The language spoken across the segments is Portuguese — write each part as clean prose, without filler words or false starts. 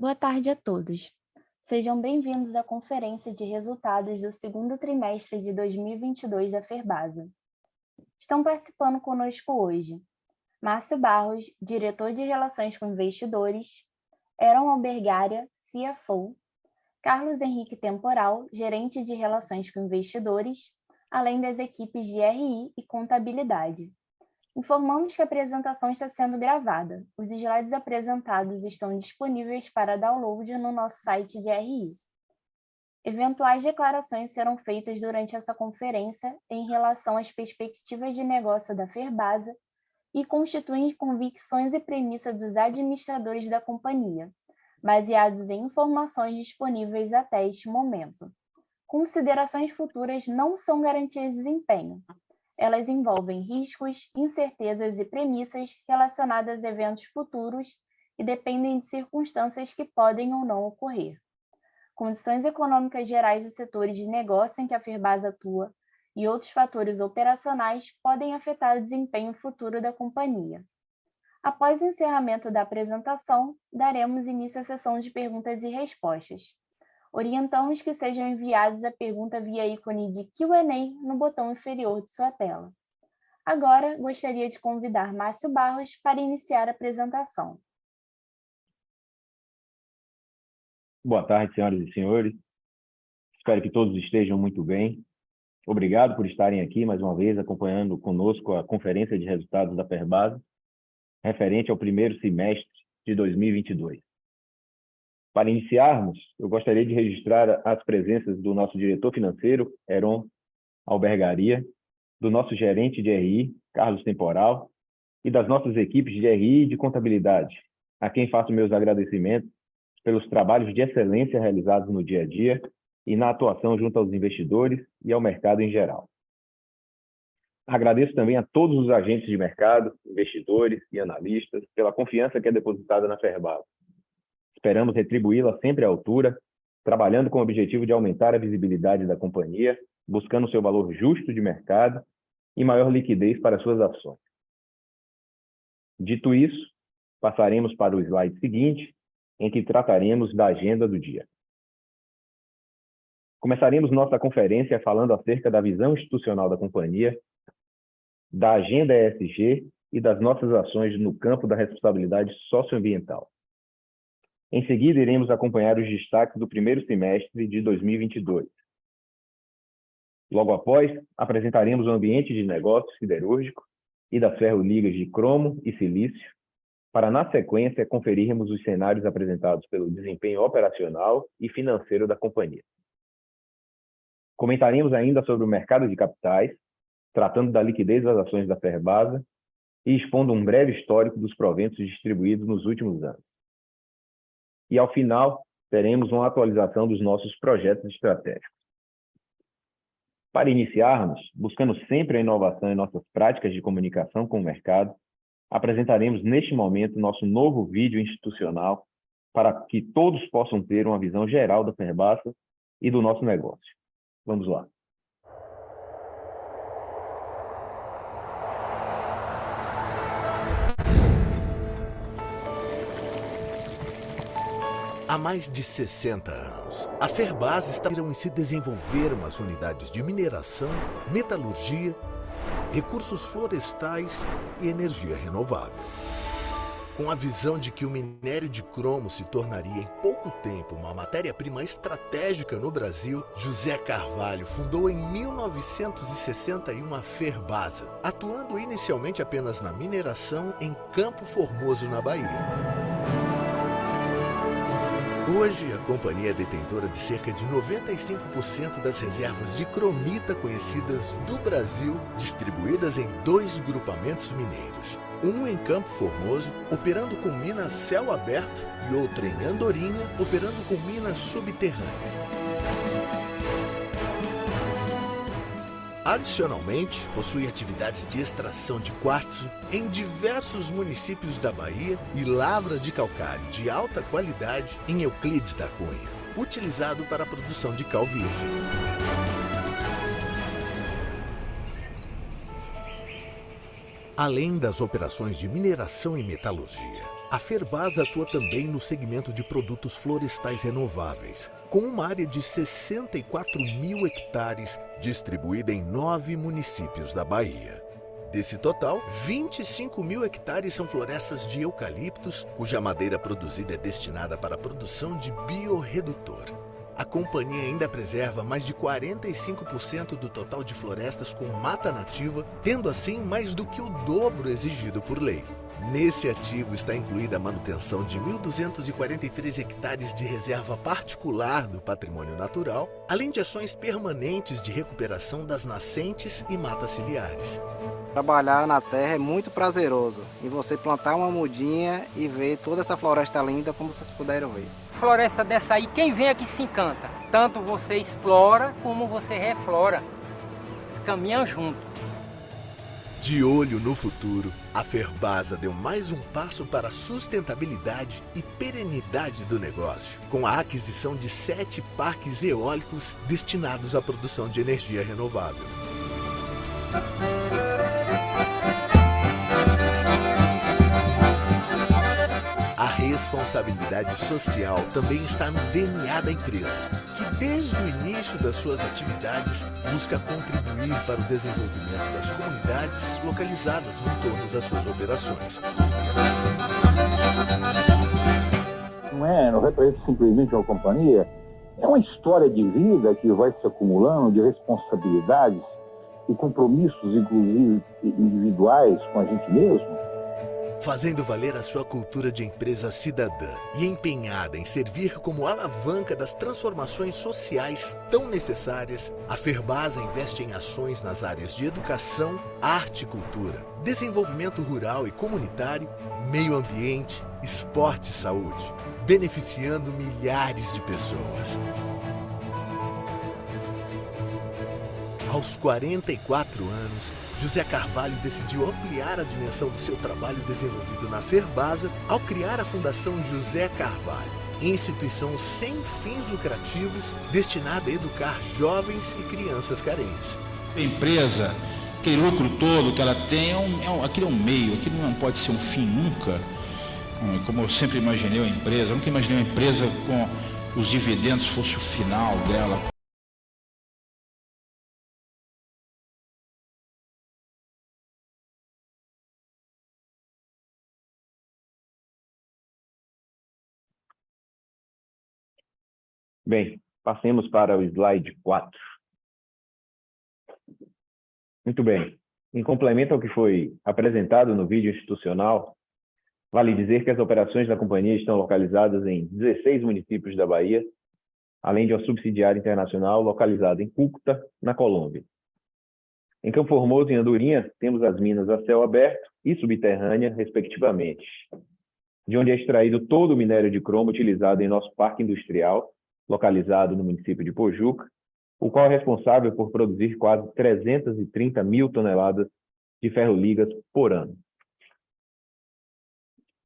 Boa tarde a todos. Sejam bem-vindos à conferência de resultados do segundo trimestre de 2022 da Ferbasa. Estão participando conosco hoje Márcio Barros, diretor de Relações com Investidores, Heron Albergaria, CFO, Carlos Henrique Temporal, gerente de Relações com Investidores, além das equipes de RI e Contabilidade. Informamos que a apresentação está sendo gravada. Os slides apresentados estão disponíveis para download no nosso site de RI. Eventuais declarações serão feitas durante essa conferência em relação às perspectivas de negócio da Ferbasa e constituem convicções e premissas dos administradores da companhia, baseados em informações disponíveis até este momento. Considerações futuras não são garantias de desempenho. Elas envolvem riscos, incertezas e premissas relacionadas a eventos futuros e dependem de circunstâncias que podem ou não ocorrer. Condições econômicas gerais dos setores de negócio em que a Ferbasa atua e outros fatores operacionais podem afetar o desempenho futuro da companhia. Após o encerramento da apresentação, daremos início à sessão de perguntas e respostas. Orientamos que sejam enviados a pergunta via ícone de Q&A no botão inferior de sua tela. Agora, gostaria de convidar Márcio Barros para iniciar a apresentação. Boa tarde, senhoras e senhores. Espero que todos estejam muito bem. Obrigado por estarem aqui mais uma vez acompanhando conosco a conferência de resultados da Ferbasa, referente ao primeiro semestre de 2022. Para iniciarmos, eu gostaria de registrar as presenças do nosso diretor financeiro, Heron Albergaria, do nosso gerente de RI, Carlos Temporal, e das nossas equipes de RI e de contabilidade, a quem faço meus agradecimentos pelos trabalhos de excelência realizados no dia a dia e na atuação junto aos investidores e ao mercado em geral. Agradeço também a todos os agentes de mercado, investidores e analistas pela confiança que é depositada na Ferbasa. Esperamos retribuí-la sempre à altura, trabalhando com o objetivo de aumentar a visibilidade da companhia, buscando seu valor justo de mercado e maior liquidez para suas ações. Dito isso, passaremos para o slide seguinte, em que trataremos da agenda do dia. Começaremos nossa conferência falando acerca da visão institucional da companhia, da agenda ESG e das nossas ações no campo da responsabilidade socioambiental. Em seguida, iremos acompanhar os destaques do primeiro semestre de 2022. Logo após, apresentaremos o ambiente de negócio siderúrgico e das ferroligas de cromo e silício, para, na sequência, conferirmos os cenários apresentados pelo desempenho operacional e financeiro da companhia. Comentaremos ainda sobre o mercado de capitais, tratando da liquidez das ações da Ferbasa e expondo um breve histórico dos proventos distribuídos nos últimos anos. E, ao final, teremos uma atualização dos nossos projetos estratégicos. Para iniciarmos, buscando sempre a inovação em nossas práticas de comunicação com o mercado, apresentaremos neste momento nosso novo vídeo institucional para que todos possam ter uma visão geral da Ferbasa e do nosso negócio. Vamos lá. Há mais de 60 anos, a Ferbasa está em se desenvolver umas unidades de mineração, metalurgia, recursos florestais e energia renovável. Com a visão de que o minério de cromo se tornaria em pouco tempo uma matéria-prima estratégica no Brasil, José Carvalho fundou em 1961 a Ferbasa, atuando inicialmente apenas na mineração em Campo Formoso, na Bahia. Hoje, a companhia é detentora de cerca de 95% das reservas de cromita conhecidas do Brasil, distribuídas em 2 grupamentos mineiros. Um em Campo Formoso, operando com mina a céu aberto, e outro em Andorinha, operando com mina subterrânea. Adicionalmente, possui atividades de extração de quartzo em diversos municípios da Bahia e lavra de calcário de alta qualidade em Euclides da Cunha, utilizado para a produção de cal virgem. Além das operações de mineração e metalurgia, A Ferbasa atua também no segmento de produtos florestais renováveis, com uma área de 64 mil hectares distribuída em 9 municípios da Bahia. Desse total, 25 mil hectares são florestas de eucaliptos, cuja madeira produzida é destinada para a produção de biorredutor. A companhia ainda preserva mais de 45% do total de florestas com mata nativa, tendo assim mais do que o dobro exigido por lei. Nesse ativo está incluída a manutenção de 1.243 hectares de reserva particular do patrimônio natural, além de ações permanentes de recuperação das nascentes e matas ciliares. Trabalhar na terra é muito prazeroso, e você plantar uma mudinha e ver toda essa floresta linda como vocês puderam ver. Floresta dessa aí, quem vem aqui se encanta. Tanto você explora como você reflora. Eles caminham junto. De olho no futuro, a Ferbasa deu mais um passo para a sustentabilidade e perenidade do negócio, com a aquisição de 7 parques eólicos destinados à produção de energia renovável. A responsabilidade social também está no DNA da empresa, que desde o início das suas atividades busca contribuir para o desenvolvimento das comunidades localizadas no entorno das suas operações. Não representa simplesmente uma companhia, é uma história de vida que vai se acumulando de responsabilidades e compromissos, inclusive individuais, com a gente mesmo. Fazendo valer a sua cultura de empresa cidadã e empenhada em servir como alavanca das transformações sociais tão necessárias, a Ferbasa investe em ações nas áreas de educação, arte e cultura, desenvolvimento rural e comunitário, meio ambiente, esporte e saúde, beneficiando milhares de pessoas. Aos 44 anos, José Carvalho decidiu ampliar a dimensão do seu trabalho desenvolvido na Ferbasa ao criar a Fundação José Carvalho, instituição sem fins lucrativos destinada a educar jovens e crianças carentes. A empresa, aquele lucro todo que ela tem, aquilo é um meio, aquilo não pode ser um fim nunca. Como eu sempre imaginei a empresa, eu nunca imaginei uma empresa com os dividendos fosse o final dela. Bem, passemos para o slide 4. Muito bem. Em complemento ao que foi apresentado no vídeo institucional, vale dizer que as operações da companhia estão localizadas em 16 municípios da Bahia, além de uma subsidiária internacional localizada em Cúcuta, na Colômbia. Em Campo Formoso e Andorinha, temos as minas a céu aberto e subterrânea, respectivamente, de onde é extraído todo o minério de cromo utilizado em nosso parque industrial, localizado no município de Pojuca, o qual é responsável por produzir quase 330 mil toneladas de ferro-ligas por ano.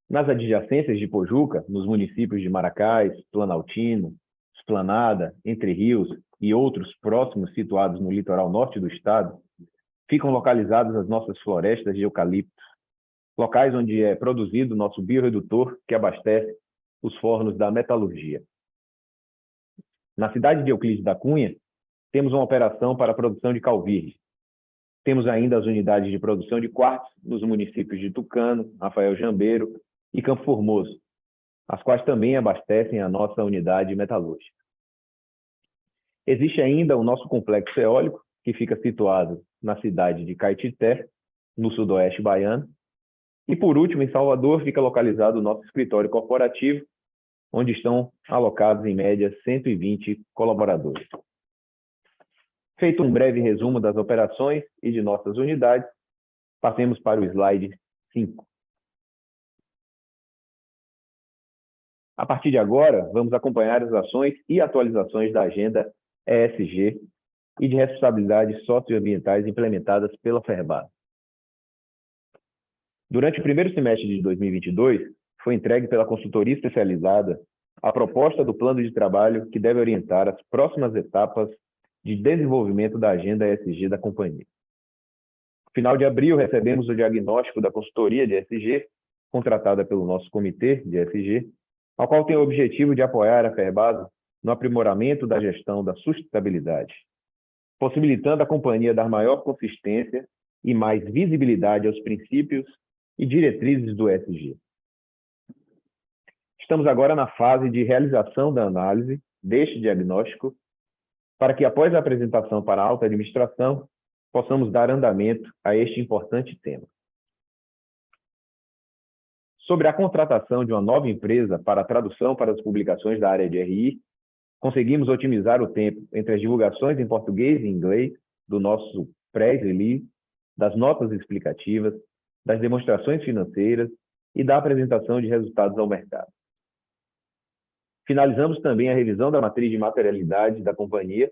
Nas adjacências de Pojuca, nos municípios de Maracás, Planaltino, Esplanada, Entre Rios e outros próximos situados no litoral norte do estado, ficam localizadas as nossas florestas de eucalipto, locais onde é produzido o nosso biorredutor que abastece os fornos da metalurgia. Na cidade de Euclides da Cunha, temos uma operação para a produção de cal virgem. Temos ainda as unidades de produção de quartzo nos municípios de Tucano, Rafael Jambeiro e Campo Formoso, as quais também abastecem a nossa unidade metalúrgica. Existe ainda o nosso complexo eólico, que fica situado na cidade de Caetité, no sudoeste baiano. E, por último, em Salvador, fica localizado o nosso escritório corporativo, onde estão alocados, em média, 120 colaboradores. Feito um breve resumo das operações e de nossas unidades, passemos para o slide 5. A partir de agora, vamos acompanhar as ações e atualizações da agenda ESG e de responsabilidades socioambientais implementadas pela Ferbasa. Durante o primeiro semestre de 2022, foi entregue pela consultoria especializada a proposta do plano de trabalho que deve orientar as próximas etapas de desenvolvimento da agenda ESG da companhia. No final de abril, recebemos o diagnóstico da consultoria de ESG, contratada pelo nosso comitê de ESG, ao qual tem o objetivo de apoiar a Ferbasa no aprimoramento da gestão da sustentabilidade, possibilitando à companhia dar maior consistência e mais visibilidade aos princípios e diretrizes do ESG. Estamos agora na fase de realização da análise deste diagnóstico, para que, após a apresentação para a alta administração, possamos dar andamento a este importante tema. Sobre a contratação de uma nova empresa para a tradução para as publicações da área de RI, conseguimos otimizar o tempo entre as divulgações em português e inglês do nosso pré-release, das notas explicativas, das demonstrações financeiras e da apresentação de resultados ao mercado. Finalizamos também a revisão da matriz de materialidade da companhia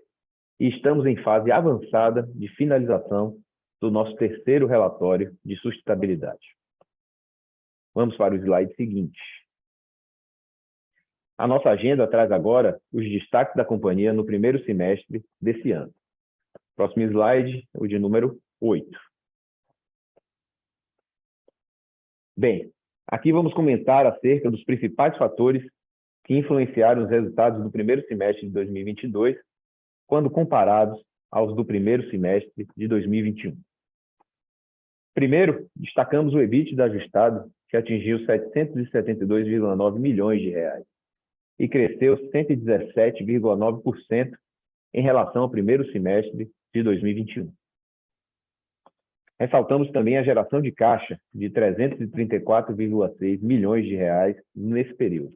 e estamos em fase avançada de finalização do nosso terceiro relatório de sustentabilidade. Vamos para o slide seguinte. A nossa agenda traz agora os destaques da companhia no primeiro semestre desse ano. Próximo slide, o de número 8. Bem, aqui vamos comentar acerca dos principais fatores que influenciaram os resultados do primeiro semestre de 2022, quando comparados aos do primeiro semestre de 2021. Primeiro, destacamos o EBITDA ajustado, que atingiu 772,9 milhões de reais e cresceu 117,9% em relação ao primeiro semestre de 2021. Ressaltamos também a geração de caixa de 334,6 milhões de reais nesse período.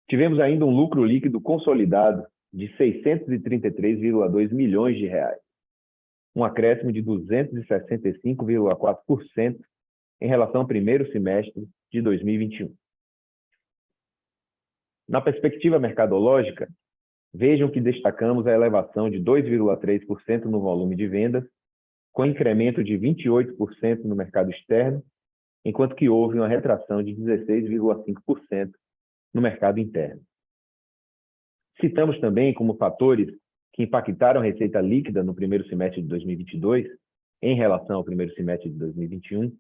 Tivemos ainda um lucro líquido consolidado de 633,2 milhões de reais, um acréscimo de 265,4% em relação ao primeiro semestre de 2021. Na perspectiva mercadológica, vejam que destacamos a elevação de 2,3% no volume de vendas, com incremento de 28% no mercado externo, enquanto que houve uma retração de 16,5% no mercado interno. Citamos também como fatores que impactaram a receita líquida no primeiro semestre de 2022, em relação ao primeiro semestre de 2021,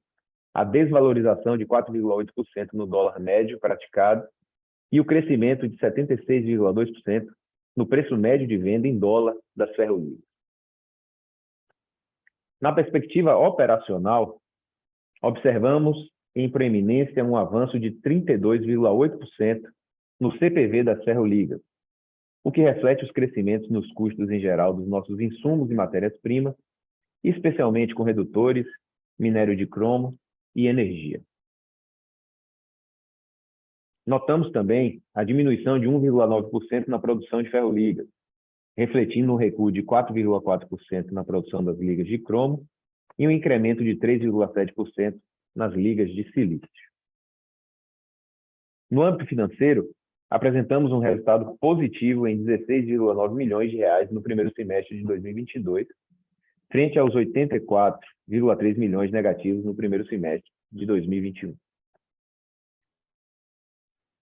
a desvalorização de 4,8% no dólar médio praticado e o crescimento de 76,2% no preço médio de venda em dólar das ferrovias. Na perspectiva operacional, observamos em proeminência um avanço de 32,8% no CPV das ferroligas, o que reflete os crescimentos nos custos em geral dos nossos insumos e matérias-primas, especialmente com redutores, minério de cromo e energia. Notamos também a diminuição de 1,9% na produção de ferroligas, refletindo um recuo de 4,4% na produção das ligas de cromo e um incremento de 3,7% nas ligas de silício. No âmbito financeiro, apresentamos um resultado positivo em 16,9 milhões de reais no primeiro semestre de 2022, frente aos 84,3 milhões negativos no primeiro semestre de 2021.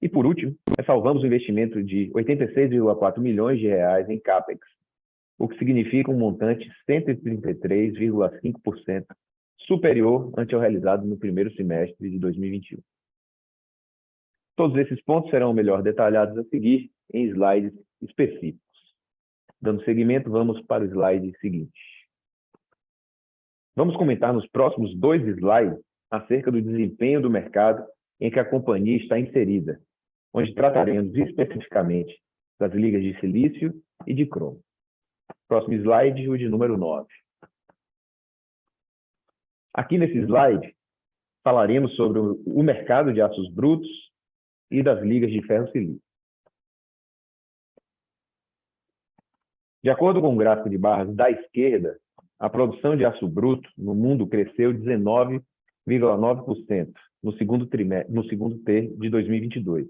E, por último, ressalvamos o investimento de 86,4 milhões de reais em CAPEX, o que significa um montante 133,5% superior ante ao realizado no primeiro semestre de 2021. Todos esses pontos serão melhor detalhados a seguir em slides específicos. Dando seguimento, vamos para o slide seguinte. Vamos comentar nos próximos 2 slides acerca do desempenho do mercado em que a companhia está inserida, onde trataremos especificamente das ligas de silício e de cromo. Próximo slide, o de número 9. Aqui nesse slide, falaremos sobre o mercado de aços brutos e das ligas de ferro-silício. De acordo com o gráfico de barras da esquerda, a produção de aço bruto no mundo cresceu 19,9% no segundo T de 2022,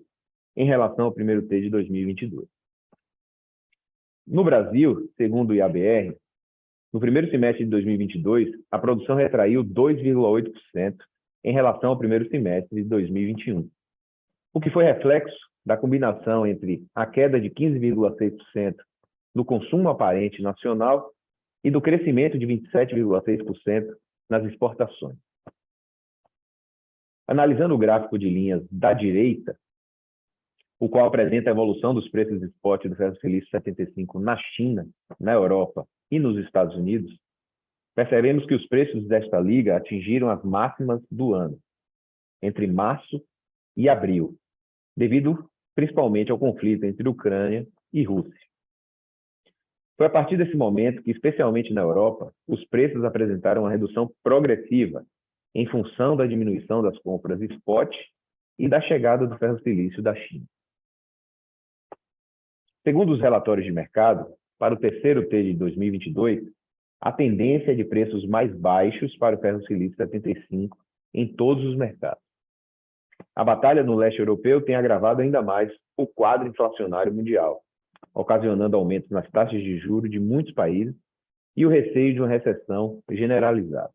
em relação ao primeiro T de 2022. No Brasil, segundo o IABR, no primeiro semestre de 2022, a produção retraiu 2,8% em relação ao primeiro semestre de 2021, o que foi reflexo da combinação entre a queda de 15,6% no consumo aparente nacional e do crescimento de 27,6% nas exportações. Analisando o gráfico de linhas da direita, o qual apresenta a evolução dos preços de spot do ferro silício 75 na China, na Europa e nos Estados Unidos, percebemos que os preços desta liga atingiram as máximas do ano, entre março e abril, devido principalmente ao conflito entre Ucrânia e Rússia. Foi a partir desse momento que, especialmente na Europa, os preços apresentaram uma redução progressiva em função da diminuição das compras spot e da chegada do ferro silício da China. Segundo os relatórios de mercado, para o terceiro T de 2022, a tendência é de preços mais baixos para o ferro silício 75 em todos os mercados. A batalha no leste europeu tem agravado ainda mais o quadro inflacionário mundial, ocasionando aumentos nas taxas de juros de muitos países e o receio de uma recessão generalizada.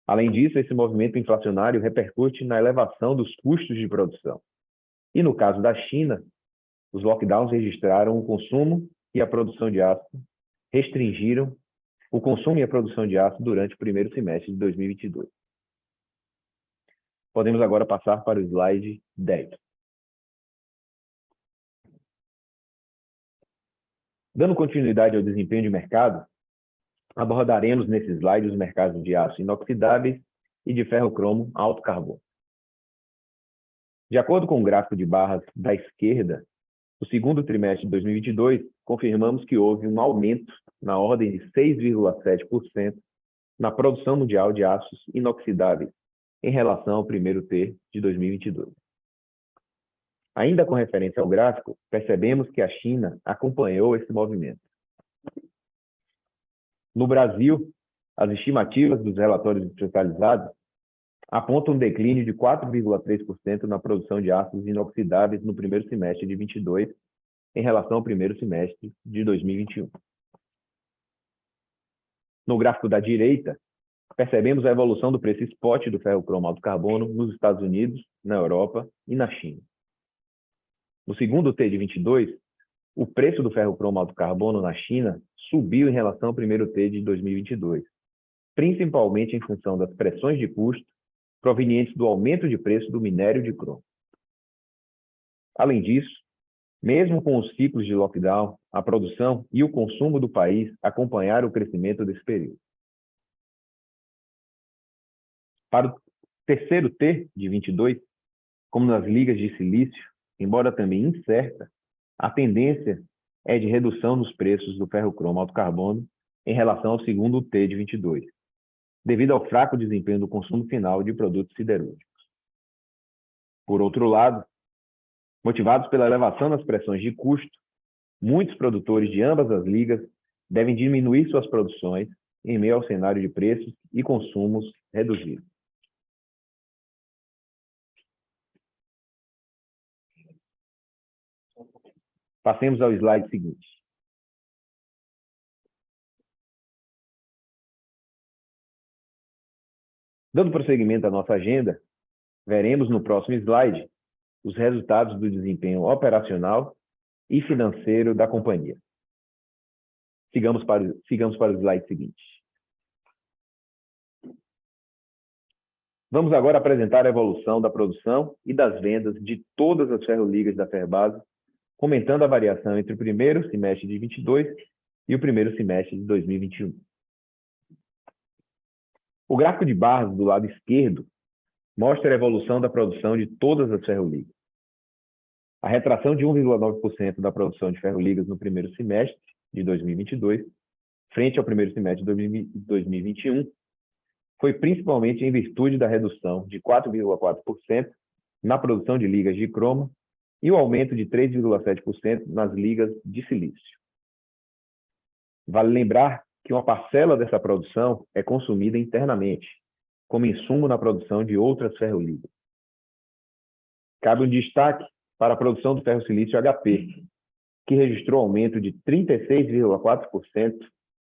Além disso, esse movimento inflacionário repercute na elevação dos custos de produção. E no caso da China, os lockdowns registraram o consumo e a produção de aço, restringiram o consumo e a produção de aço durante o primeiro semestre de 2022. Podemos agora passar para o slide 10. Dando continuidade ao desempenho de mercado, abordaremos nesse slide os mercados de aço inoxidáveis e de ferro-cromo alto carbono. De acordo com o gráfico de barras da esquerda, no segundo trimestre de 2022, confirmamos que houve um aumento na ordem de 6,7% na produção mundial de aços inoxidáveis em relação ao primeiro T de 2022. Ainda com referência ao gráfico, percebemos que a China acompanhou esse movimento. No Brasil, as estimativas dos relatórios especializados apontam um declínio de 4,3% na produção de aços inoxidáveis no primeiro semestre de 2022 em relação ao primeiro semestre de 2021. No gráfico da direita, percebemos a evolução do preço spot do ferro-cromo alto carbono nos Estados Unidos, na Europa e na China. No segundo T de 22, o preço do ferro-cromo alto carbono na China subiu em relação ao primeiro T de 2022, principalmente em função das pressões de custo provenientes do aumento de preço do minério de cromo. Além disso, mesmo com os ciclos de lockdown, a produção e o consumo do país acompanharam o crescimento desse período. Para o terceiro T de 22, como nas ligas de silício, embora também incerta, a tendência é de redução nos preços do ferro-cromo alto carbono em relação ao segundo T de 22, devido ao fraco desempenho do consumo final de produtos siderúrgicos. Por outro lado, motivados pela elevação nas pressões de custo, muitos produtores de ambas as ligas devem diminuir suas produções em meio ao cenário de preços e consumos reduzidos. Passemos ao slide seguinte. Dando prosseguimento à nossa agenda, veremos no próximo slide os resultados do desempenho operacional e financeiro da companhia. Sigamos para o slide seguinte. Vamos agora apresentar a evolução da produção e das vendas de todas as ferroligas da Ferbasa, comentando a variação entre o primeiro semestre de 2022 e o primeiro semestre de 2021. O gráfico de barras do lado esquerdo mostra a evolução da produção de todas as ferroligas. A retração de 1,9% da produção de ferroligas no primeiro semestre de 2022, frente ao primeiro semestre de 2021, foi principalmente em virtude da redução de 4,4% na produção de ligas de cromo e o aumento de 3,7% nas ligas de silício. Vale lembrar que uma parcela dessa produção é consumida internamente, como insumo na produção de outras ferroligas. Cabe um destaque para a produção do ferro-silício HP, que registrou aumento de 36,4%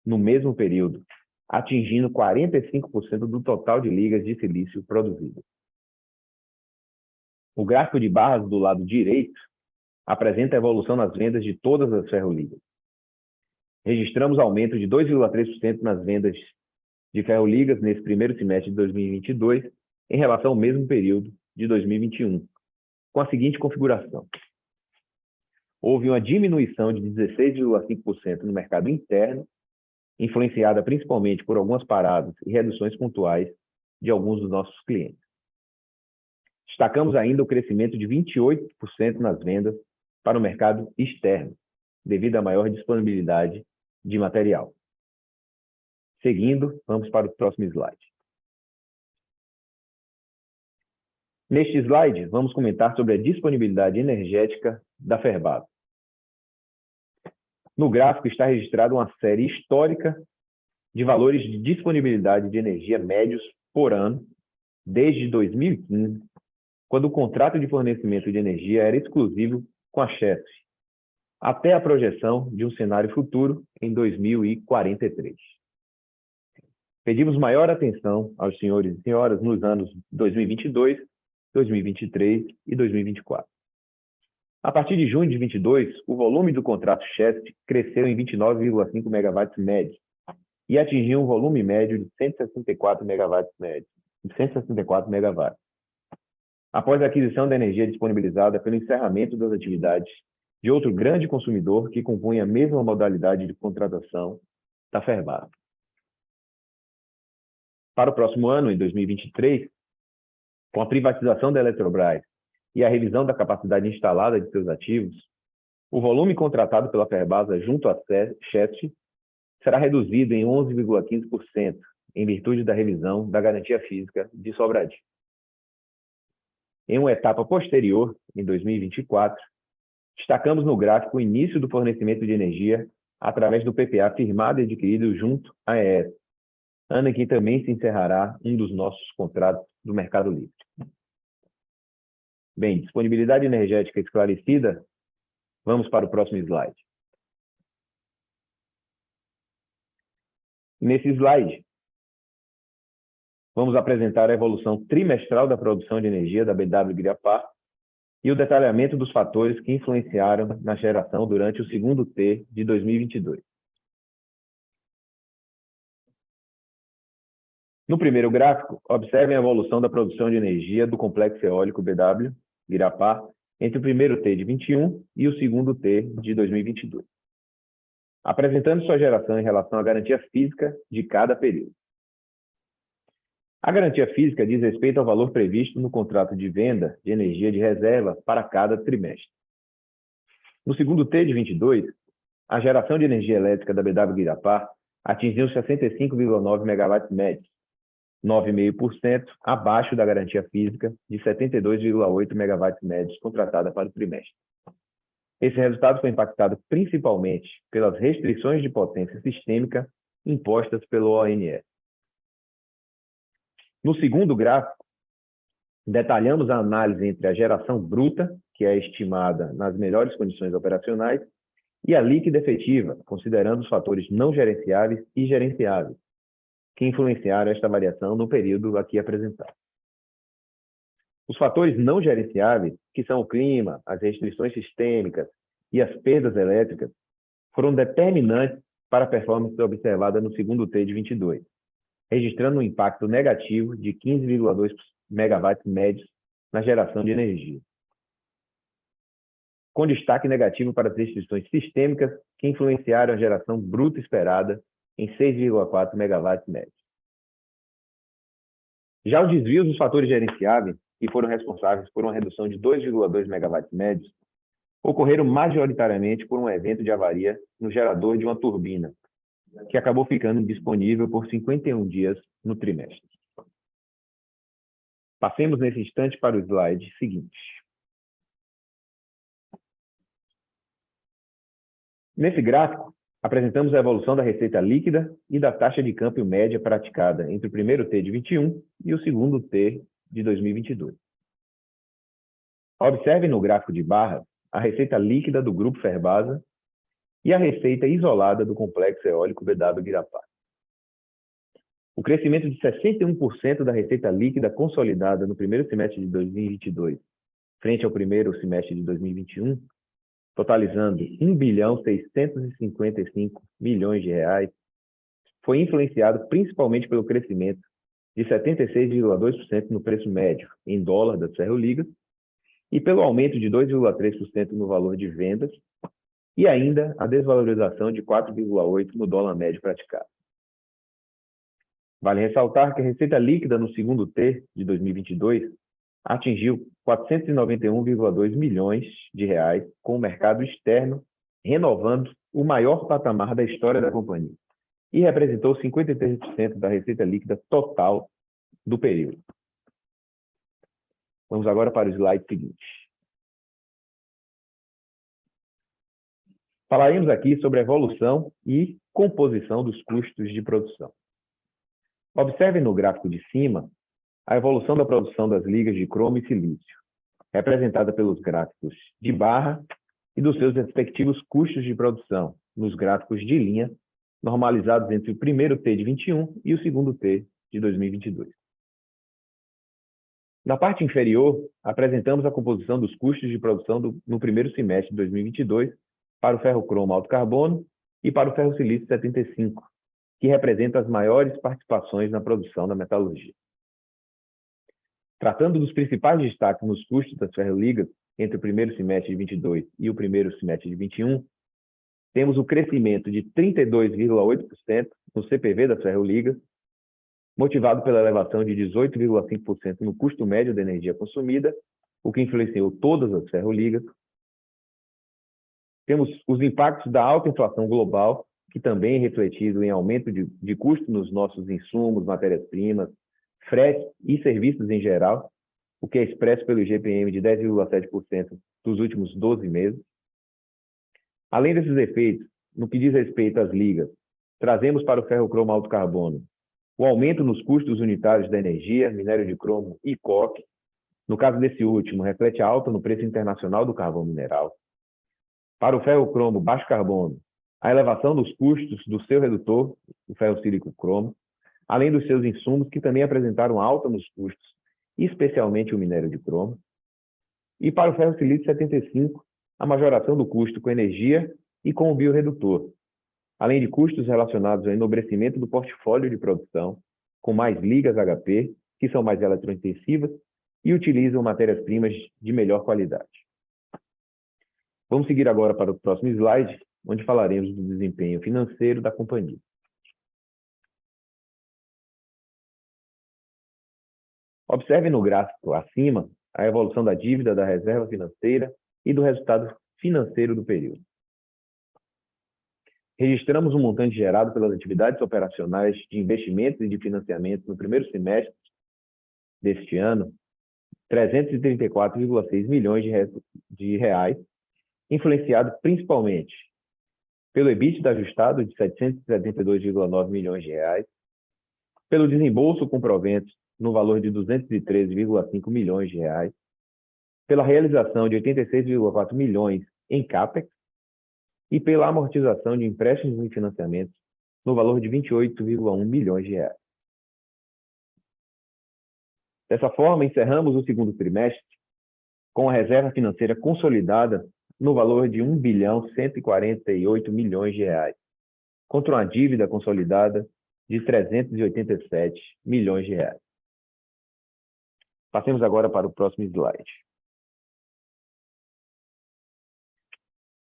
no mesmo período, atingindo 45% do total de ligas de silício produzidas. O gráfico de barras do lado direito apresenta a evolução nas vendas de todas as ferroligas. Registramos aumento de 2,3% nas vendas de ferroligas nesse primeiro semestre de 2022 em relação ao mesmo período de 2021, com a seguinte configuração. Houve uma diminuição de 16,5% no mercado interno, influenciada principalmente por algumas paradas e reduções pontuais de alguns dos nossos clientes. Destacamos ainda o crescimento de 28% nas vendas para o mercado externo, devido à maior disponibilidade de material. Seguindo, vamos para o próximo slide. Neste slide, vamos comentar sobre a disponibilidade energética da Ferbasa. No gráfico está registrada uma série histórica de valores de disponibilidade de energia médios por ano, desde 2015, quando o contrato de fornecimento de energia era exclusivo com a Chesf, até a projeção de um cenário futuro em 2043. Pedimos maior atenção aos senhores e senhoras nos anos 2022, 2023 e 2024. A partir de junho de 2022, o volume do contrato Chesf cresceu em 29,5 megawatts médios e atingiu um volume médio de 164 megawatts médios. Após a aquisição da energia disponibilizada pelo encerramento das atividades de outro grande consumidor que compunha a mesma modalidade de contratação da Ferbasa. Para o próximo ano, em 2023, com a privatização da Eletrobras e a revisão da capacidade instalada de seus ativos, o volume contratado pela Ferbasa junto à Chesf será reduzido em 11,15%, em virtude da revisão da garantia física de Sobradinho. Em uma etapa posterior, em 2024, destacamos no gráfico o início do fornecimento de energia através do PPA firmado e adquirido junto à ES, ano em que também se encerrará um dos nossos contratos do Mercado Livre. Bem, disponibilidade energética esclarecida, vamos para o próximo slide. Nesse slide, vamos apresentar a evolução trimestral da produção de energia da BW Guirapá e o detalhamento dos fatores que influenciaram na geração durante o segundo T de 2022. No primeiro gráfico, observem a evolução da produção de energia do complexo eólico BW Guirapá entre o primeiro T de 21 e o segundo T de 2022, apresentando sua geração em relação à garantia física de cada período. A garantia física diz respeito ao valor previsto no contrato de venda de energia de reserva para cada trimestre. No segundo T de 22, a geração de energia elétrica da BW Guirapá atingiu 65,9 megawatts médios, 9,5% abaixo da garantia física de 72,8 megawatts médios contratada para o trimestre. Esse resultado foi impactado principalmente pelas restrições de potência sistêmica impostas pelo ONS. No segundo gráfico, detalhamos a análise entre a geração bruta, que é estimada nas melhores condições operacionais, e a líquida efetiva, considerando os fatores não gerenciáveis e gerenciáveis, que influenciaram esta variação no período aqui apresentado. Os fatores não gerenciáveis, que são o clima, as restrições sistêmicas e as perdas elétricas, foram determinantes para a performance observada no segundo T de 22, registrando um impacto negativo de 15,2 megawatts médios na geração de energia, com destaque negativo para as restrições sistêmicas, que influenciaram a geração bruta esperada em 6,4 megawatts médios. Já os desvios dos fatores gerenciáveis, que foram responsáveis por uma redução de 2,2 megawatts médios, ocorreram majoritariamente por um evento de avaria no gerador de uma turbina, que acabou ficando disponível por 51 dias no trimestre. Passemos nesse instante para o slide seguinte. Nesse gráfico, apresentamos a evolução da receita líquida e da taxa de câmbio média praticada entre o primeiro T de 21 e o segundo T de 2022. Observe no gráfico de barra a receita líquida do Grupo Ferbasa e a receita isolada do complexo eólico BW Guirapá. O crescimento de 61% da receita líquida consolidada no primeiro semestre de 2022, frente ao primeiro semestre de 2021, totalizando R$ 1.655 bilhões, foi influenciado principalmente pelo crescimento de 76,2% no preço médio em dólar das ferroligas e pelo aumento de 2,3% no valor de vendas e ainda a desvalorização de 4,8% no dólar médio praticado. Vale ressaltar que a receita líquida no segundo TRI de 2022 atingiu 491,2 milhões de reais, com o mercado externo renovando o maior patamar da história da companhia e representou 53% da receita líquida total do período. Vamos agora para o slide seguinte. Falaremos aqui sobre a evolução e composição dos custos de produção. Observe no gráfico de cima a evolução da produção das ligas de cromo e silício, representada pelos gráficos de barra e dos seus respectivos custos de produção, nos gráficos de linha, normalizados entre o primeiro T de 21 e o segundo T de 2022. Na parte inferior, apresentamos a composição dos custos de produção no primeiro semestre de 2022 para o ferro-cromo alto carbono e para o ferro-silício 75, que representa as maiores participações na produção da metalurgia. Tratando dos principais destaques nos custos das ferroligas entre o primeiro semestre de 22 e o primeiro semestre de 21, temos o crescimento de 32,8% no CPV das ferroligas, motivado pela elevação de 18,5% no custo médio da energia consumida, o que influenciou todas as ferroligas. Temos os impactos da alta inflação global, que também é refletido em aumento de custo nos nossos insumos, matérias-primas, frete e serviços em geral, o que é expresso pelo IGPM de 10,7% dos últimos 12 meses. Além desses efeitos, no que diz respeito às ligas, trazemos para o ferro-cromo alto carbono o aumento nos custos unitários da energia, minério de cromo e coque. No caso desse último, reflete a alta no preço internacional do carvão mineral. Para o ferro-cromo baixo carbono, a elevação dos custos do seu redutor, o ferro-sílico cromo, além dos seus insumos, que também apresentaram alta nos custos, especialmente o minério de cromo. E para o ferro-silício 75, a majoração do custo com energia e com o biorredutor, além de custos relacionados ao enobrecimento do portfólio de produção, com mais ligas HP, que são mais eletrointensivas e utilizam matérias-primas de melhor qualidade. Vamos seguir agora para o próximo slide, onde falaremos do desempenho financeiro da companhia. Observe no gráfico acima a evolução da dívida da reserva financeira e do resultado financeiro do período. Registramos um montante gerado pelas atividades operacionais de investimentos e de financiamento no primeiro semestre deste ano, 334,6 milhões de reais, influenciado principalmente pelo EBITDA ajustado de 772,9 milhões de reais, pelo desembolso com proventos no valor de 213,5 milhões de reais, pela realização de 86,4 milhões em CAPEX e pela amortização de empréstimos e financiamentos no valor de 28,1 milhões de reais. Dessa forma, encerramos o segundo trimestre com a reserva financeira consolidada no valor de 1.148 bilhões de reais, contra uma dívida consolidada de 387 milhões de reais. Passemos agora para o próximo slide.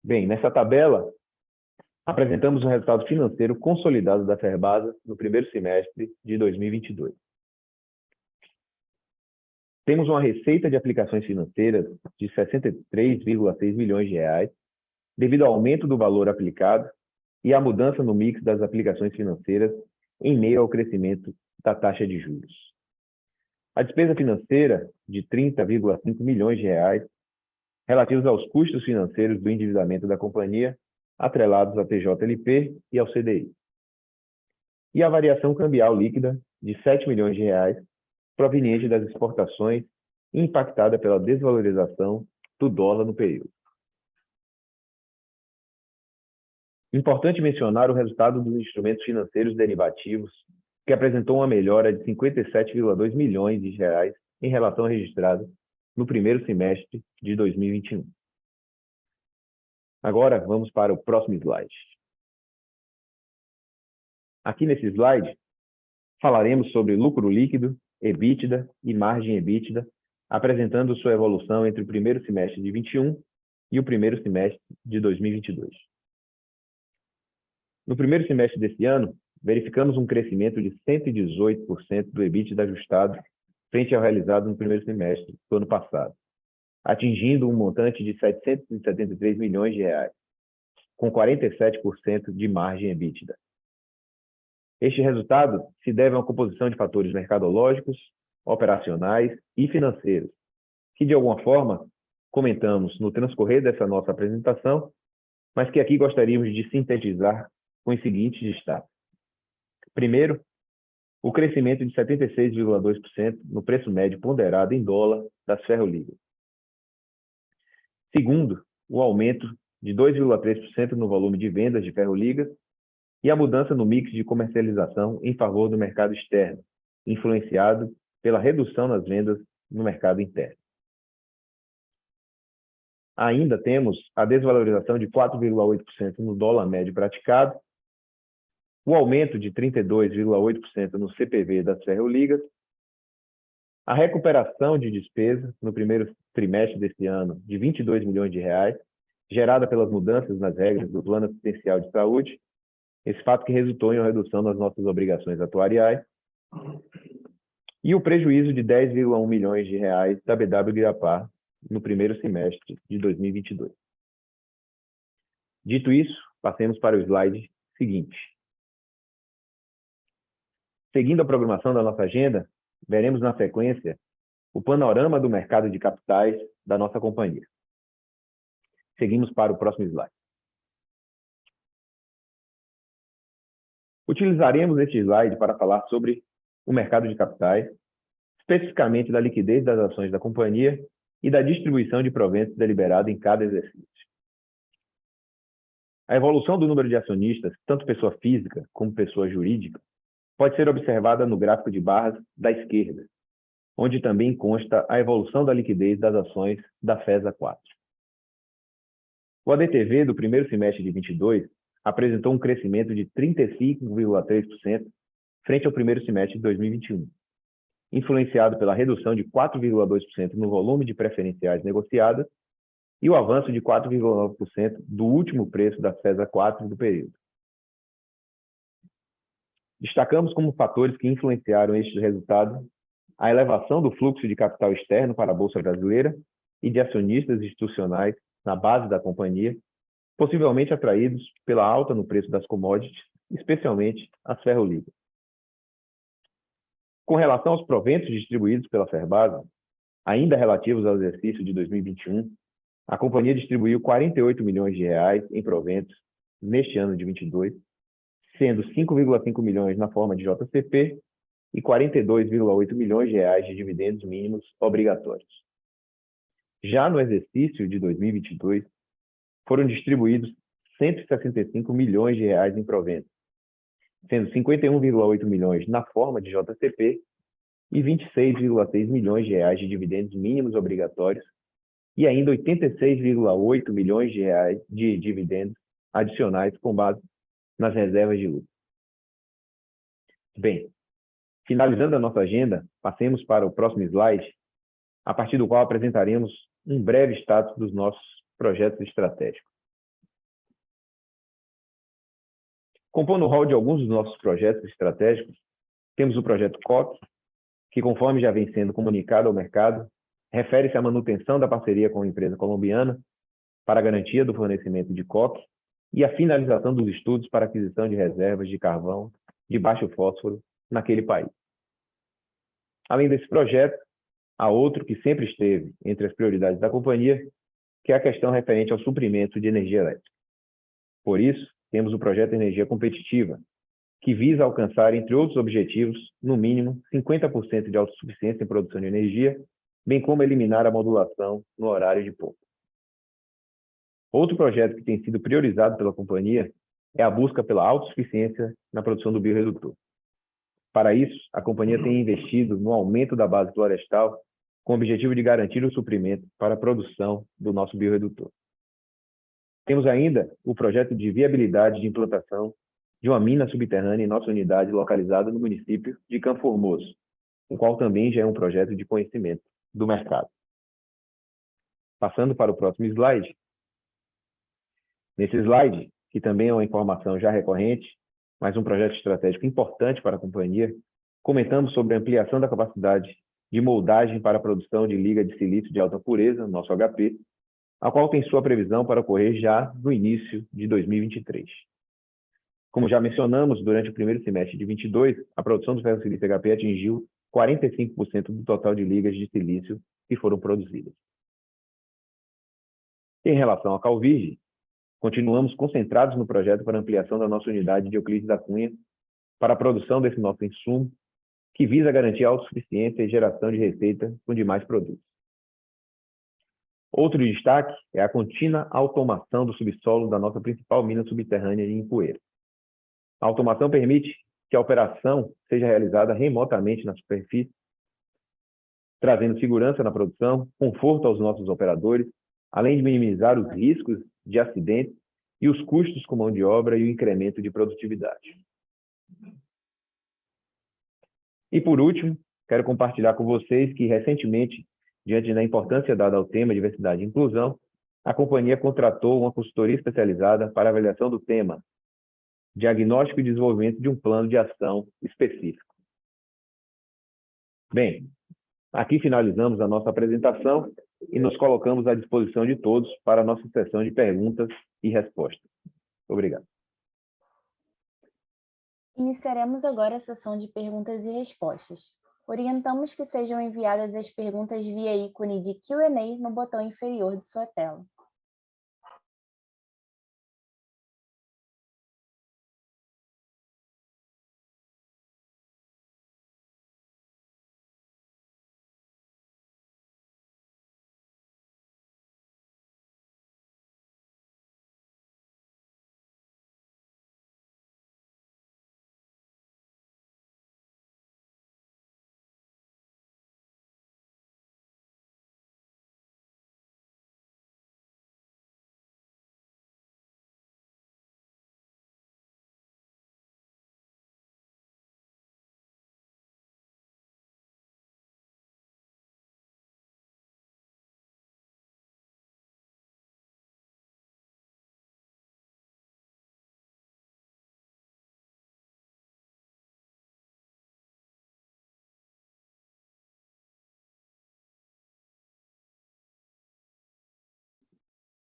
Bem, nessa tabela, apresentamos o resultado financeiro consolidado da Ferbasa no primeiro semestre de 2022. Temos uma receita de aplicações financeiras de 63,6 milhões de reais, devido ao aumento do valor aplicado e à mudança no mix das aplicações financeiras em meio ao crescimento da taxa de juros. A despesa financeira de 30,5 milhões de reais, relativos aos custos financeiros do endividamento da companhia, atrelados à TJLP e ao CDI. E a variação cambial líquida de 7 milhões de reais, proveniente das exportações e impactada pela desvalorização do dólar no período. Importante mencionar o resultado dos instrumentos financeiros derivativos, que apresentou uma melhora de 57,2 milhões de reais em relação ao registrado no primeiro semestre de 2021. Agora, vamos para o próximo slide. Aqui nesse slide, falaremos sobre lucro líquido, EBITDA e margem EBITDA, apresentando sua evolução entre o primeiro semestre de 2021 e o primeiro semestre de 2022. No primeiro semestre deste ano, verificamos um crescimento de 118% do EBITDA ajustado frente ao realizado no primeiro semestre do ano passado, atingindo um montante de R$ 773 milhões, com 47% de margem EBITDA. Este resultado se deve a uma composição de fatores mercadológicos, operacionais e financeiros, que de alguma forma comentamos no transcorrer dessa nossa apresentação, mas que aqui gostaríamos de sintetizar com os seguintes destaques. Primeiro, o crescimento de 76,2% no preço médio ponderado em dólar das ferroligas. Segundo, o aumento de 2,3% no volume de vendas de ferroligas e a mudança no mix de comercialização em favor do mercado externo, influenciado pela redução nas vendas no mercado interno. Ainda temos a desvalorização de 4,8% no dólar médio praticado, o aumento de 32,8% no CPV das ferroligas, a recuperação de despesas no primeiro trimestre deste ano de R$ 22 milhões, gerada pelas mudanças nas regras do Plano Assistencial de Saúde, esse fato que resultou em uma redução das nossas obrigações atuariais, e o prejuízo de R$ 10,1 milhões da BW Guiapar no primeiro semestre de 2022. Dito isso, passemos para o slide seguinte. Seguindo a programação da nossa agenda, veremos na sequência o panorama do mercado de capitais da nossa companhia. Seguimos para o próximo slide. Utilizaremos este slide para falar sobre o mercado de capitais, especificamente da liquidez das ações da companhia e da distribuição de proventos deliberada em cada exercício. A evolução do número de acionistas, tanto pessoa física como pessoa jurídica, pode ser observada no gráfico de barras da esquerda, onde também consta a evolução da liquidez das ações da FESA 4. O ADTV do primeiro semestre de 2022 apresentou um crescimento de 35,3% frente ao primeiro semestre de 2021, influenciado pela redução de 4,2% no volume de preferenciais negociadas e o avanço de 4,9% do último preço da FESA 4 do período. Destacamos como fatores que influenciaram estes resultados a elevação do fluxo de capital externo para a Bolsa Brasileira e de acionistas institucionais na base da companhia, possivelmente atraídos pela alta no preço das commodities, especialmente as ferroligas. Com relação aos proventos distribuídos pela Ferbasa, ainda relativos ao exercício de 2021, a companhia distribuiu R$ 48 milhões em proventos neste ano de 2022, sendo R$ 5,5 milhões na forma de JCP e R$ 42,8 milhões de dividendos mínimos obrigatórios. Já no exercício de 2022, foram distribuídos R$ 165 milhões em proventos, sendo R$ 51,8 milhões na forma de JCP e R$ 26,6 milhões de dividendos mínimos obrigatórios e ainda R$ 86,8 milhões de dividendos adicionais com base nas reservas de lucro. Bem, finalizando a nossa agenda, passemos para o próximo slide, a partir do qual apresentaremos um breve status dos nossos projetos estratégicos. Compondo o rol de alguns dos nossos projetos estratégicos, temos o projeto COC, que, conforme já vem sendo comunicado ao mercado, refere-se à manutenção da parceria com a empresa colombiana para a garantia do fornecimento de coque e a finalização dos estudos para aquisição de reservas de carvão de baixo fósforo naquele país. Além desse projeto, há outro que sempre esteve entre as prioridades da companhia, que é a questão referente ao suprimento de energia elétrica. Por isso, temos o projeto Energia Competitiva, que visa alcançar, entre outros objetivos, no mínimo 50% de autossuficiência em produção de energia, bem como eliminar a modulação no horário de ponta. Outro projeto que tem sido priorizado pela companhia é a busca pela autossuficiência na produção do biorredutor. Para isso, a companhia tem investido no aumento da base florestal com o objetivo de garantir o suprimento para a produção do nosso biorredutor. Temos ainda o projeto de viabilidade de implantação de uma mina subterrânea em nossa unidade localizada no município de Campo Formoso, o qual também já é um projeto de conhecimento do mercado. Passando para o próximo slide. Nesse slide, que também é uma informação já recorrente, mas um projeto estratégico importante para a companhia, comentamos sobre a ampliação da capacidade de moldagem para a produção de liga de silício de alta pureza, nosso HP, a qual tem sua previsão para ocorrer já no início de 2023. Como já mencionamos, durante o primeiro semestre de 2022, a produção do ferro-silício HP atingiu 45% do total de ligas de silício que foram produzidas. Em relação à Calvirge, continuamos concentrados no projeto para ampliação da nossa unidade de Euclides da Cunha para a produção desse nosso insumo, que visa garantir a autossuficiência e geração de receita com demais produtos. Outro destaque é a contínua automação do subsolo da nossa principal mina subterrânea de Ipueiras. A automação permite que a operação seja realizada remotamente na superfície, trazendo segurança na produção, conforto aos nossos operadores, além de minimizar os riscos de acidentes e os custos com mão de obra e o incremento de produtividade. E, por último, quero compartilhar com vocês que, recentemente, diante da importância dada ao tema diversidade e inclusão, a companhia contratou uma consultoria especializada para avaliação do tema diagnóstico e desenvolvimento de um plano de ação específico. Bem, aqui finalizamos a nossa apresentação e nos colocamos à disposição de todos para a nossa sessão de perguntas e respostas. Obrigado. Iniciaremos agora a sessão de perguntas e respostas. Orientamos que sejam enviadas as perguntas via ícone de Q&A no botão inferior de sua tela.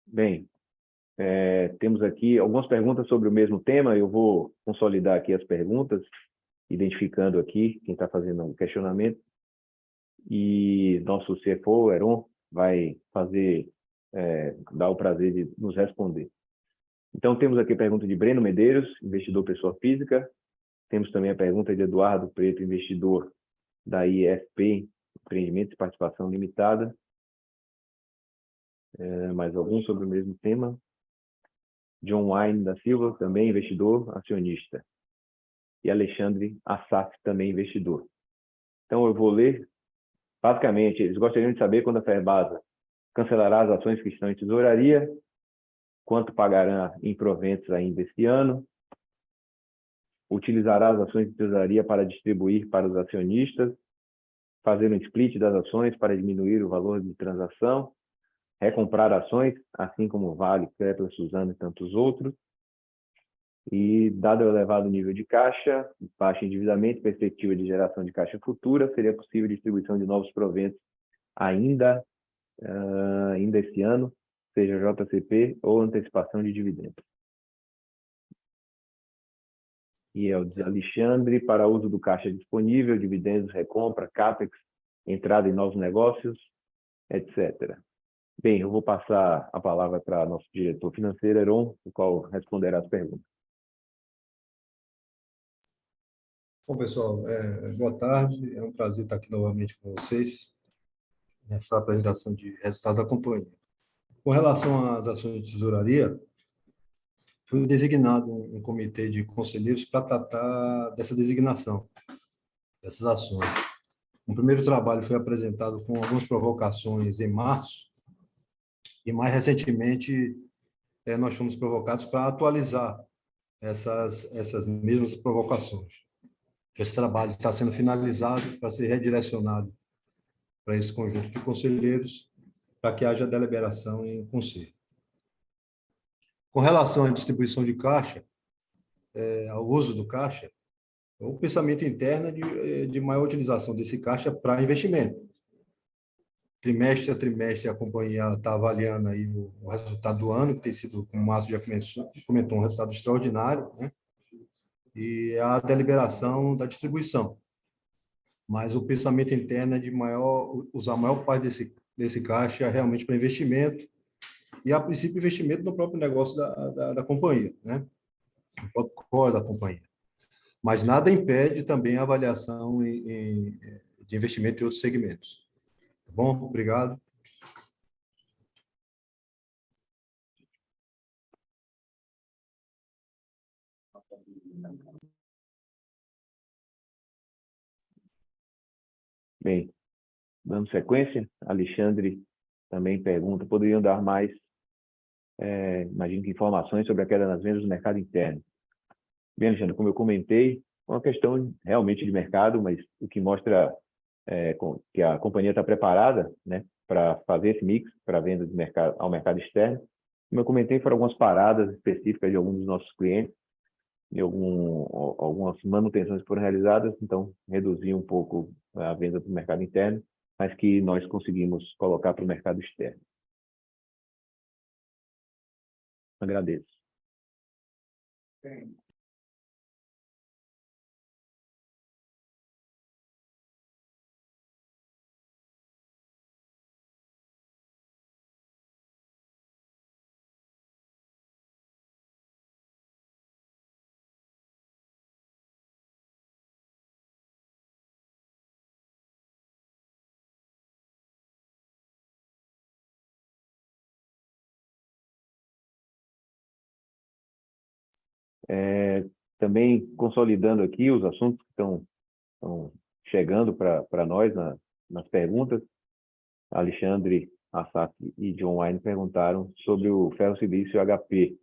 Bem, temos aqui algumas perguntas sobre o mesmo tema. Eu vou consolidar aqui as perguntas, identificando aqui quem está fazendo o questionamento. E nosso CFO, Heron, vai dar o prazer de nos responder. Então, temos aqui a pergunta de Breno Medeiros, investidor pessoa física. Temos também a pergunta de Eduardo Preto, investidor da IFP, Empreendimentos e Participação Limitada. Mais algum sobre o mesmo tema? John Wayne da Silva, também investidor, acionista. E Alexandre Assaf, também investidor. Então, eu vou ler. Basicamente, eles gostariam de saber quando a Ferbasa cancelará as ações que estão em tesouraria, quanto pagará em proventos ainda este ano, utilizará as ações de tesouraria para distribuir para os acionistas, fazer um split das ações para diminuir o valor de transação, recomprar ações, assim como Vale, Kepler, Suzano e tantos outros. E, dado o elevado nível de caixa, baixo endividamento e perspectiva de geração de caixa futura, seria possível distribuição de novos proventos ainda esse ano, seja JCP ou antecipação de dividendos. E é o de Alexandre, para uso do caixa disponível, dividendos, recompra, CAPEX, entrada em novos negócios, etc. Bem, eu vou passar a palavra para nosso diretor financeiro, Heron, o qual responderá as perguntas. Bom, pessoal, boa tarde. É um prazer estar aqui novamente com vocês nessa apresentação de resultados da companhia. Com relação às ações de tesouraria, foi designado um comitê de conselheiros para tratar dessa designação, dessas ações. Um primeiro trabalho foi apresentado com algumas provocações em março, e mais recentemente nós fomos provocados para atualizar essas mesmas provocações. Esse trabalho está sendo finalizado para ser redirecionado para esse conjunto de conselheiros, para que haja deliberação em conselho. Com relação à distribuição de caixa, ao uso do caixa, o pensamento interno é de maior utilização desse caixa para investimento. Trimestre a trimestre, a companhia está avaliando aí o resultado do ano, que tem sido, como o Márcio já comentou, um resultado extraordinário, né? E a deliberação da distribuição. Mas o pensamento interno é de usar a maior parte desse caixa realmente para investimento, e, a princípio, investimento no próprio negócio da companhia, né? No próprio core da companhia. Mas nada impede também a avaliação de investimento em outros segmentos. Tá bom? Obrigado. Bem, dando sequência, Alexandre também pergunta, poderiam dar mais, imagino que informações sobre a queda nas vendas do mercado interno? Bem, Alexandre, como eu comentei, é uma questão realmente de mercado, mas o que mostra que a companhia está preparada, né, para fazer esse mix para venda ao mercado externo. Como eu comentei, foram algumas paradas específicas de alguns dos nossos clientes, e algumas manutenções que foram realizadas, então reduziu um pouco a venda para o mercado interno, mas que nós conseguimos colocar para o mercado externo. Agradeço. Também consolidando aqui os assuntos que estão chegando para nós nas perguntas, Alexandre, Assaf e John Wayne perguntaram sobre o ferro-silício HP.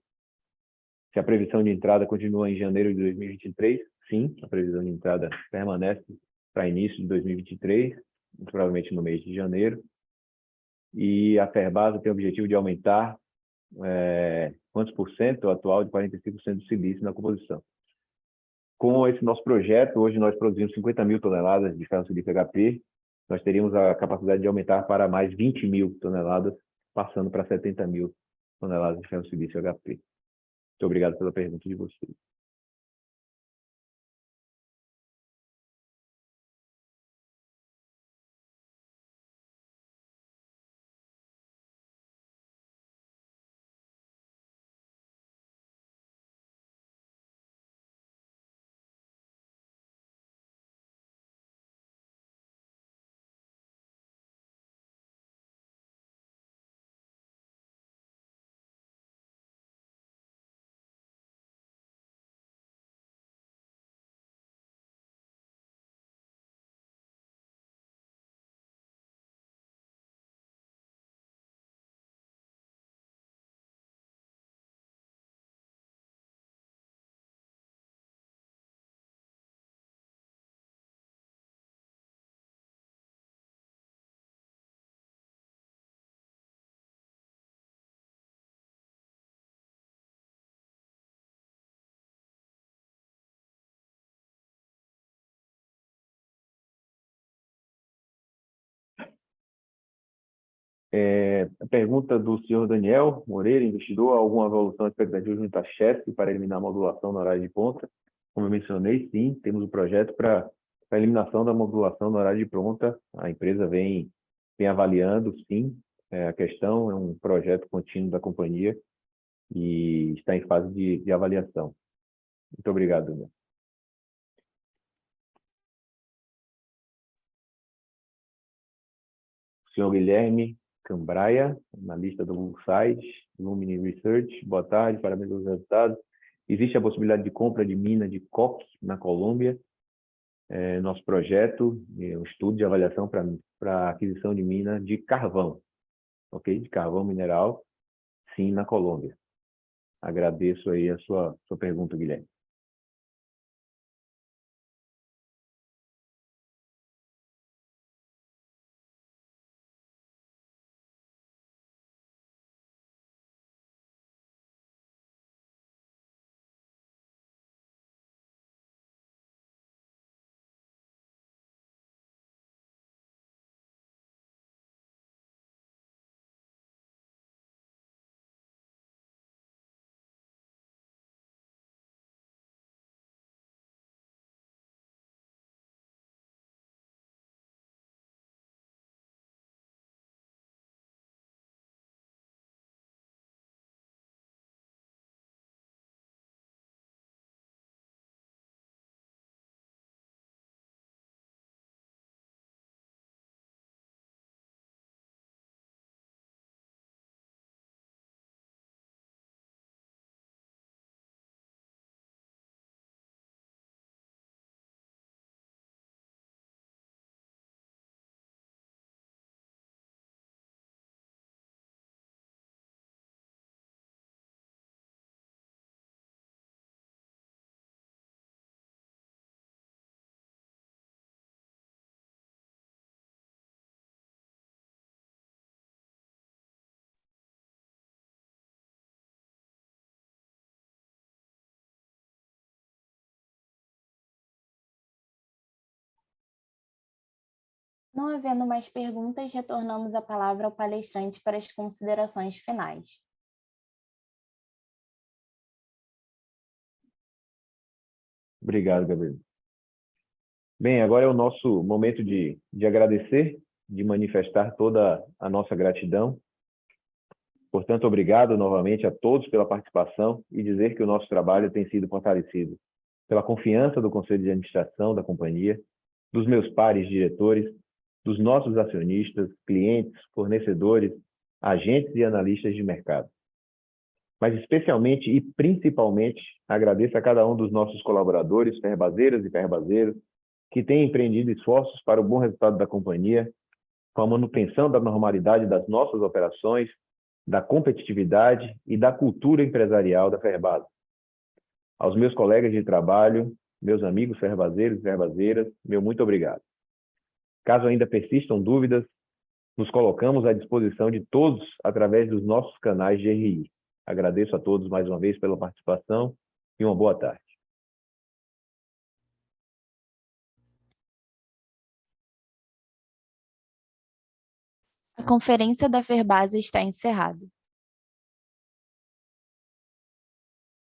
Se a previsão de entrada continua em janeiro de 2023, sim, a previsão de entrada permanece para início de 2023, provavelmente no mês de janeiro. E a Ferbasa tem o objetivo de aumentar quantos por cento? O atual de 45% do silício na composição. Com esse nosso projeto, hoje nós produzimos 50 mil toneladas de ferro-silício HP, nós teríamos a capacidade de aumentar para mais 20 mil toneladas, passando para 70 mil toneladas de ferro-silício HP. Muito obrigado pela pergunta de vocês. A pergunta do senhor Daniel Moreira, investidor: alguma evolução expectativa junto à Chesf para eliminar a modulação no horário de ponta? Como eu mencionei, sim, temos o projeto para a eliminação da modulação no horário de ponta. A empresa vem avaliando, sim, a questão, é um projeto contínuo da companhia e está em fase de avaliação. Muito obrigado, Daniel. O senhor Guilherme Cambraia, analista do Bullside, Lumini Research. Boa tarde, parabéns pelos resultados. Existe a possibilidade de compra de mina de coque na Colômbia? Nosso projeto é um estudo de avaliação para aquisição de mina de carvão, ok? De carvão mineral, sim, na Colômbia. Agradeço aí a sua pergunta, Guilherme. Não havendo mais perguntas, retornamos a palavra ao palestrante para as considerações finais. Obrigado, Gabriel. Bem, agora é o nosso momento de agradecer, de manifestar toda a nossa gratidão. Portanto, obrigado novamente a todos pela participação e dizer que o nosso trabalho tem sido fortalecido pela confiança do Conselho de Administração da companhia, dos meus pares diretores, dos nossos acionistas, clientes, fornecedores, agentes e analistas de mercado. Mas especialmente e principalmente agradeço a cada um dos nossos colaboradores, ferbazeiras e ferbazeiros, que têm empreendido esforços para o bom resultado da companhia, com a manutenção da normalidade das nossas operações, da competitividade e da cultura empresarial da Ferbasa. Aos meus colegas de trabalho, meus amigos ferbazeiros e ferbazeiras, meu muito obrigado. Caso ainda persistam dúvidas, nos colocamos à disposição de todos através dos nossos canais de RI. Agradeço a todos mais uma vez pela participação e uma boa tarde. A conferência da Ferbasa está encerrada.